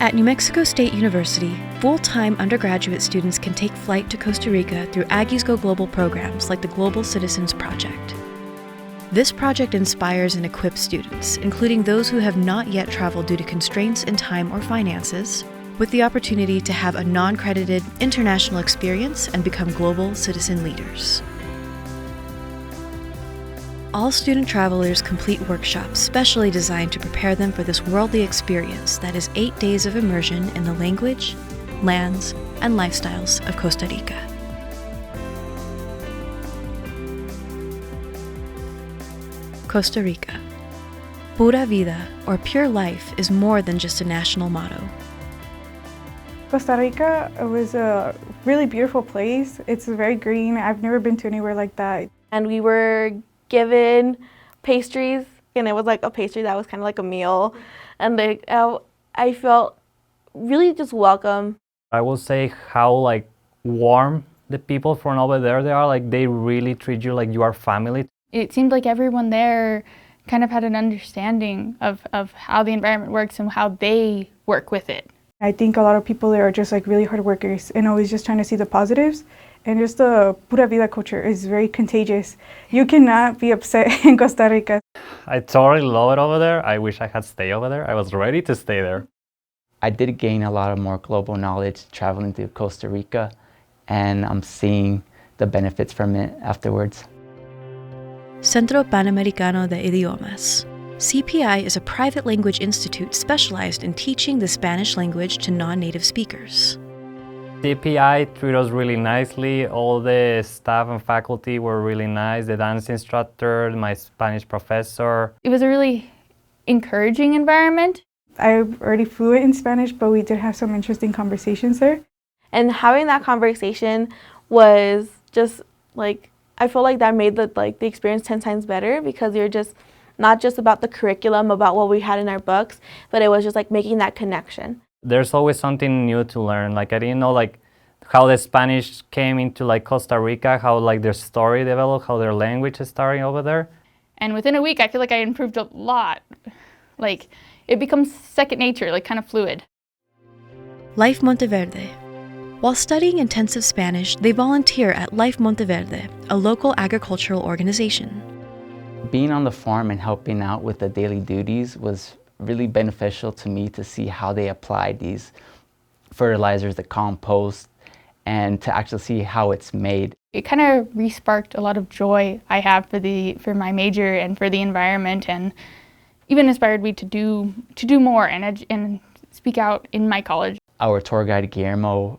At New Mexico State University, full-time undergraduate students can take flight to Costa Rica through Aggies Go Global programs like the Global Citizens Project. This project inspires and equips students, including those who have not yet traveled due to constraints in time or finances, with the opportunity to have a non-credited international experience and become global citizen leaders. All student travelers complete workshops specially designed to prepare them for this worldly experience that is 8 days of immersion in the language, lands, and lifestyles of Costa Rica. Costa Rica. Pura vida, or pure life, is more than just a national motto. Costa Rica was a really beautiful place. It's very green. I've never been to anywhere like that. And we were given pastries, and it was like a pastry that was kind of like a meal. And I felt really just welcome. I will say how warm the people from over there they are. They really treat you like you are family. It seemed like everyone there kind of had an understanding of how the environment works and how they work with it. I think a lot of people there are just really hard workers and always just trying to see the positives. And just the pura vida culture is very contagious. You cannot be upset in Costa Rica. I totally love it over there. I wish I had stayed over there. I was ready to stay there. I did gain a lot of more global knowledge traveling to Costa Rica, and I'm seeing the benefits from it afterwards. Centro Panamericano de Idiomas. CPI is a private language institute specialized in teaching the Spanish language to non-native speakers. CPI treated us really nicely. All the staff and faculty were really nice. The dance instructor, my Spanish professor. It was a really encouraging environment. I'm already fluent in Spanish, but we did have some interesting conversations there. And having that conversation was just I feel like that made the experience 10 times better, because you're just not just about the curriculum, about what we had in our books, but it was just making that connection. There's always something new to learn. I didn't know how the Spanish came into Costa Rica, how their story developed, how their language is starting over there. And within a week, I feel like I improved a lot. It becomes second nature, kind of fluid. Life Monteverde. While studying intensive Spanish, they volunteer at Life Monteverde, a local agricultural organization. Being on the farm and helping out with the daily duties was really beneficial to me to see how they applied these fertilizers, the compost, and to actually see how it's made. It kind of re-sparked a lot of joy I have for my major and for the environment, and even inspired me to do more and speak out in my college. Our tour guide Guillermo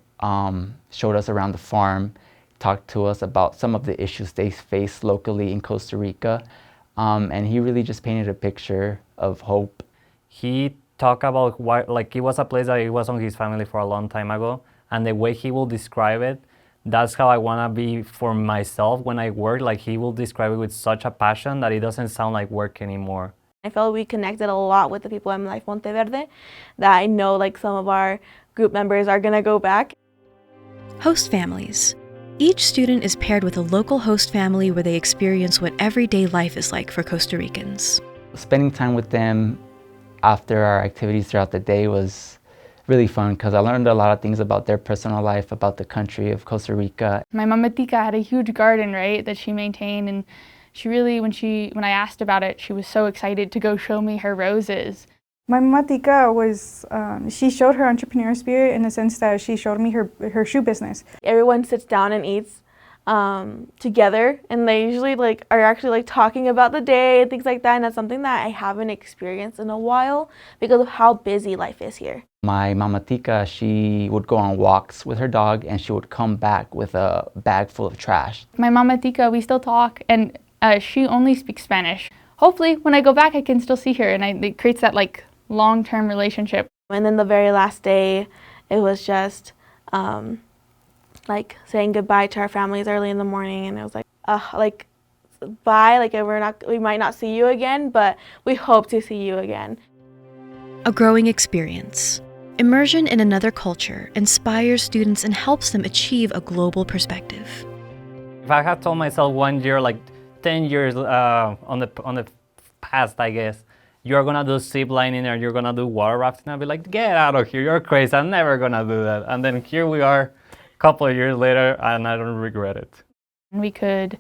showed us around the farm, talked to us about some of the issues they face locally in Costa Rica, and he really just painted a picture of hope. He talked about why, it was a place that he was on his family for a long time ago, and the way he will describe it, that's how I want to be for myself when I work. He will describe it with such a passion that it doesn't sound like work anymore. I felt we connected a lot with the people in Life Monteverde, that I know some of our group members are going to go back. Host families. Each student is paired with a local host family where they experience what everyday life is like for Costa Ricans. Spending time with them after our activities throughout the day was really fun, because I learned a lot of things about their personal life, about the country of Costa Rica. My mamatica had a huge garden, right, that she maintained, and she really, when I asked about it, she was so excited to go show me her roses. My mamatica was, she showed her entrepreneur spirit in the sense that she showed me her shoe business. Everyone sits down and eats together, and they usually are actually talking about the day and things like that, and that's something that I haven't experienced in a while because of how busy life is here. My mamatica, she would go on walks with her dog, and she would come back with a bag full of trash. My mamatica, we still talk, and she only speaks Spanish. Hopefully when I go back I can still see her, and it creates that long-term relationship. And then the very last day, it was just saying goodbye to our families early in the morning, and it was bye, we might not see you again, but we hope to see you again. A growing experience. Immersion in another culture inspires students and helps them achieve a global perspective. If I had told myself 1 year, 10 years on the past, I guess, you're gonna do zip lining or you're gonna do water rafting, I'd be like, get out of here, you're crazy, I'm never gonna do that. And then here we are a couple of years later and I don't regret it. We could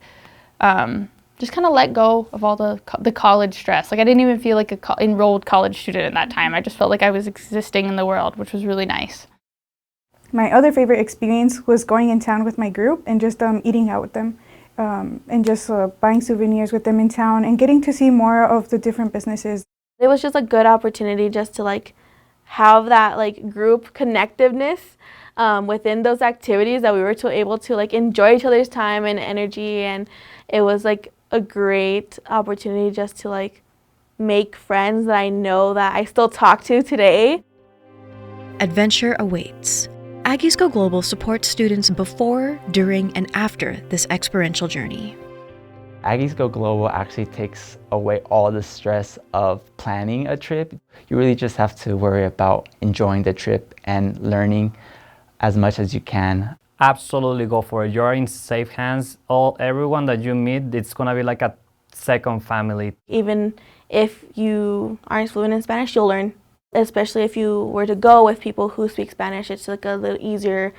just kind of let go of all the college stress. Like I didn't even feel like a enrolled college student at that time. I just felt like I was existing in the world, which was really nice. My other favorite experience was going in town with my group and just eating out with them and just buying souvenirs with them in town and getting to see more of the different businesses. It was just a good opportunity just to like have that like group connectiveness within those activities, that we were able to like enjoy each other's time and energy, and it was like a great opportunity just to like make friends that I know that I still talk to today. Adventure awaits. Aggies Go Global supports students before, during, and after this experiential journey. Aggies Go Global actually takes away all the stress of planning a trip. You really just have to worry about enjoying the trip and learning as much as you can. Absolutely go for it. You're in safe hands. Everyone that you meet, it's gonna be like a second family. Even if you aren't fluent in Spanish, you'll learn. Especially if you were to go with people who speak Spanish, it's like a little easier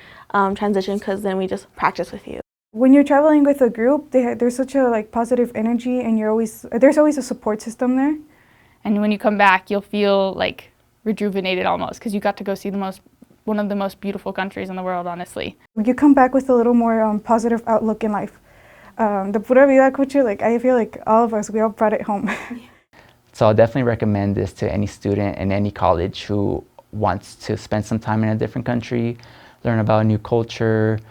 transition, because then we just practice with you. When you're traveling with a group, there's such a like positive energy, and there's always a support system there. And when you come back, you'll feel like rejuvenated almost, because you got to go see one of the most beautiful countries in the world, honestly. You come back with a little more positive outlook in life. The pura vida culture, like I feel like all of us, we all brought it home. So I'll definitely recommend this to any student in any college who wants to spend some time in a different country, learn about a new culture,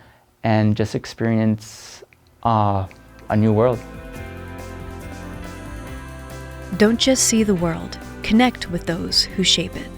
and just experience a new world. Don't just see the world, connect with those who shape it.